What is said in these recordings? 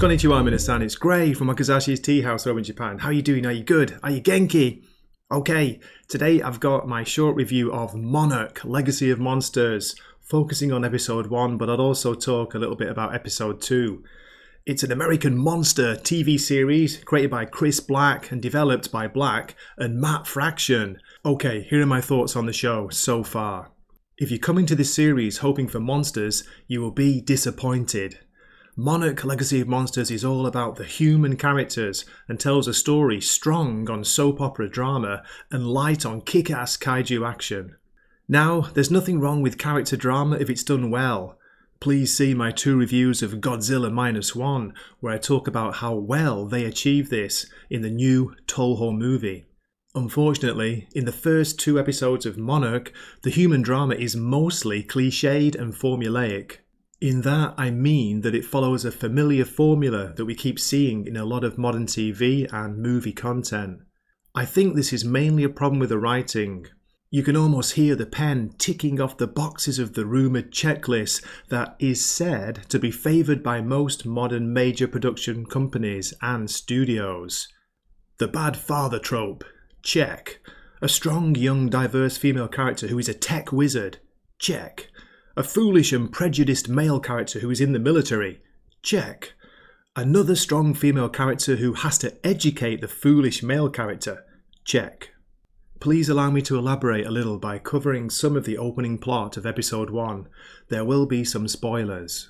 Konnichiwa, minasan. It's Gray from Wakizashi's Teahouse over in Japan. How are you doing? Are you good? Are you genki? Okay, today I've got my short review of Monarch, Legacy of Monsters, focusing on episode 1, but I'll also talk a little bit about episode 2. It's an American monster TV series created by Chris Black and developed by Black and Matt Fraction. Okay, here are my thoughts on the show so far. If you come into this series hoping for monsters, you will be disappointed. Monarch Legacy of Monsters is all about the human characters and tells a story strong on soap opera drama and light on kick-ass kaiju action. Now, there's nothing wrong with character drama if it's done well. Please see my 2 reviews of Godzilla -1, where I talk about how well they achieve this in the new Toho movie. Unfortunately, in the first 2 episodes of Monarch, the human drama is mostly cliched and formulaic. In that, I mean that it follows a familiar formula that we keep seeing in a lot of modern TV and movie content. I think this is mainly a problem with the writing. You can almost hear the pen ticking off the boxes of the rumoured checklist that is said to be favoured by most modern major production companies and studios. The bad father trope. Check. A strong, young, diverse female character who is a tech wizard. Check. A foolish and prejudiced male character who is in the military. Check. Another strong female character who has to educate the foolish male character. Check. Please allow me to elaborate a little by covering some of the opening plot of episode 1. There will be some spoilers.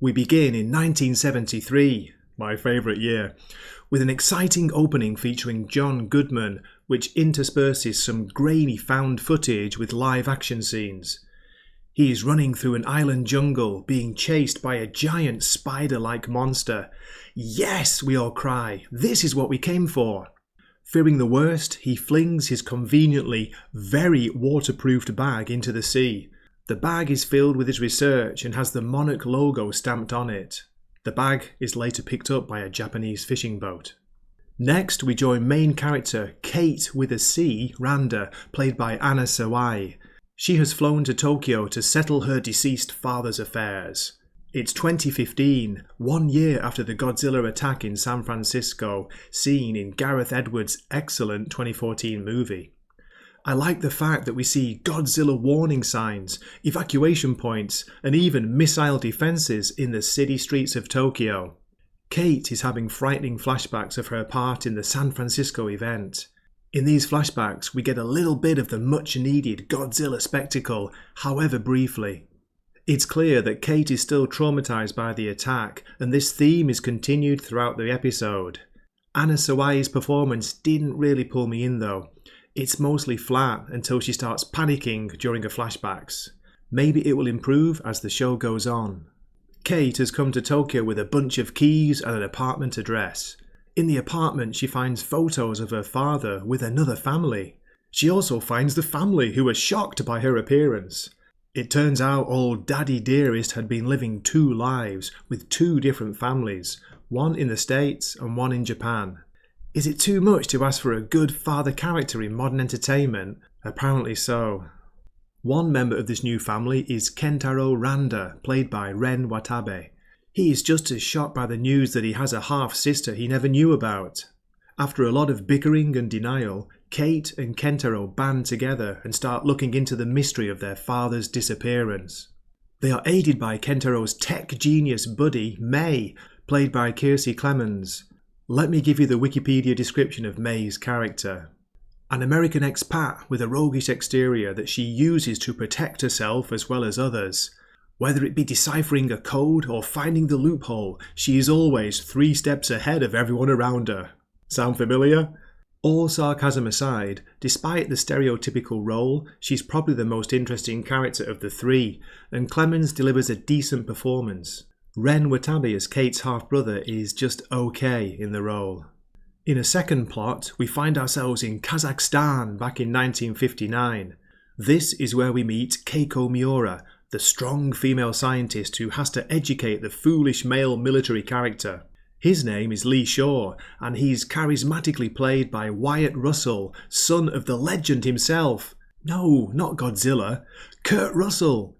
We begin in 1973, my favourite year, with an exciting opening featuring John Goodman, which intersperses some grainy found footage with live action scenes. He is running through an island jungle, being chased by a giant spider-like monster. Yes, we all cry. This is what we came for. Fearing the worst, he flings his conveniently very waterproofed bag into the sea. The bag is filled with his research and has the Monarch logo stamped on it. The bag is later picked up by a Japanese fishing boat. Next, we join main character Kate with a C, Randa, played by Anna Sawai. She has flown to Tokyo to settle her deceased father's affairs. It's 2015, 1 year after the Godzilla attack in San Francisco, seen in Gareth Edwards' excellent 2014 movie. I like the fact that we see Godzilla warning signs, evacuation points, and even missile defences in the city streets of Tokyo. Kate is having frightening flashbacks of her part in the San Francisco event. In these flashbacks, we get a little bit of the much-needed Godzilla spectacle, however briefly. It's clear that Kate is still traumatised by the attack, and this theme is continued throughout the episode. Anna Sawai's performance didn't really pull me in though. It's mostly flat until she starts panicking during her flashbacks. Maybe it will improve as the show goes on. Kate has come to Tokyo with a bunch of keys and an apartment address. In the apartment, she finds photos of her father with another family. She also finds the family who are shocked by her appearance. It turns out old Daddy Dearest had been living 2 lives with 2 different families, one in the States and one in Japan. Is it too much to ask for a good father character in modern entertainment? Apparently so. One member of this new family is Kentaro Randa, played by Ren Watabe. He is just as shocked by the news that he has a half-sister he never knew about. After a lot of bickering and denial, Kate and Kentaro band together and start looking into the mystery of their father's disappearance. They are aided by Kentaro's tech genius buddy, May, played by Kiersey Clemens. Let me give you the Wikipedia description of May's character. An American expat with a roguish exterior that she uses to protect herself as well as others. Whether it be deciphering a code or finding the loophole, she is always 3 steps ahead of everyone around her. Sound familiar? All sarcasm aside, despite the stereotypical role, she's probably the most interesting character of the 3, and Clemens delivers a decent performance. Ren Watabe as Kate's half-brother is just okay in the role. In a second plot, we find ourselves in Kazakhstan back in 1959. This is where we meet Keiko Miura, the strong female scientist who has to educate the foolish male military character. His name is Lee Shaw, and he's charismatically played by Wyatt Russell, son of the legend himself. No, not Godzilla. Kurt Russell.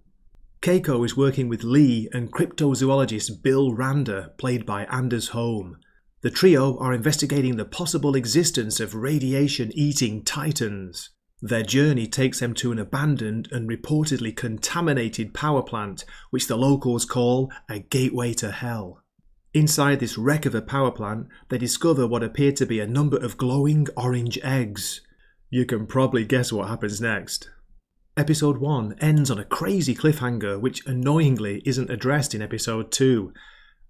Keiko is working with Lee and cryptozoologist Bill Rander, played by Anders Holm. The trio are investigating the possible existence of radiation-eating titans. Their journey takes them to an abandoned and reportedly contaminated power plant, which the locals call a gateway to hell. Inside this wreck of a power plant, they discover what appear to be a number of glowing orange eggs. You can probably guess what happens next. Episode 1 ends on a crazy cliffhanger which annoyingly isn't addressed in Episode 2.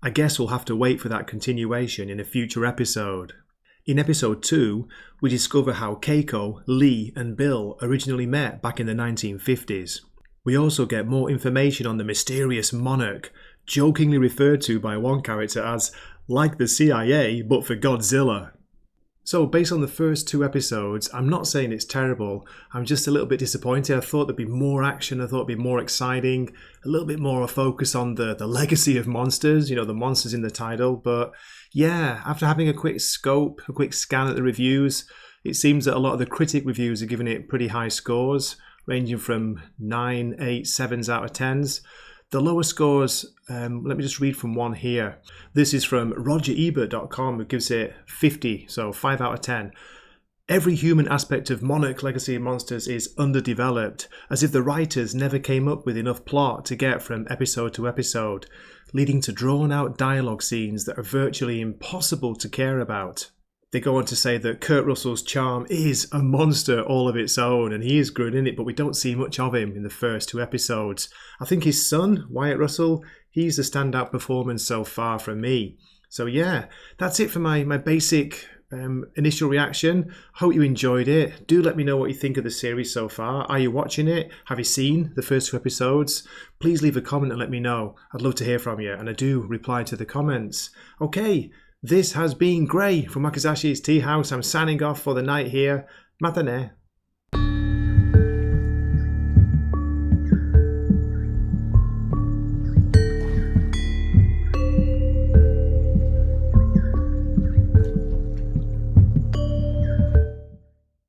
I guess we'll have to wait for that continuation in a future episode. In Episode 2, we discover how Keiko, Lee and Bill originally met back in the 1950s. We also get more information on the mysterious Monarch, jokingly referred to by one character as like the CIA but for Godzilla. So based on the first 2 episodes, I'm not saying it's terrible, I'm just a little bit disappointed. I thought there'd be more action, I thought it'd be more exciting, a little bit more of a focus on the legacy of monsters, the monsters in the title. But yeah, after having a quick scan at the reviews, it seems that a lot of the critic reviews are giving it pretty high scores, ranging from 9, 8, 7s out of 10s. The lower scores, let me just read from one here. This is from RogerEbert.com, who gives it 50, so 5 out of 10. Every human aspect of Monarch Legacy of Monsters is underdeveloped, as if the writers never came up with enough plot to get from episode to episode, leading to drawn-out dialogue scenes that are virtually impossible to care about. They go on to say that Kurt Russell's charm is a monster all of its own, and he is good in it, but we don't see much of him in the first 2 episodes. I think his son, Wyatt Russell, he's the standout performance so far from me. So yeah, that's it for my basic initial reaction. Hope you enjoyed it. Do let me know what you think of the series so far. Are you watching it? Have you seen the first 2 episodes? Please leave a comment and let me know. I'd love to hear from you, and I do reply to the comments. Okay. This has been Gray from Wakizashi's Teahouse. I'm signing off for the night here. Matane.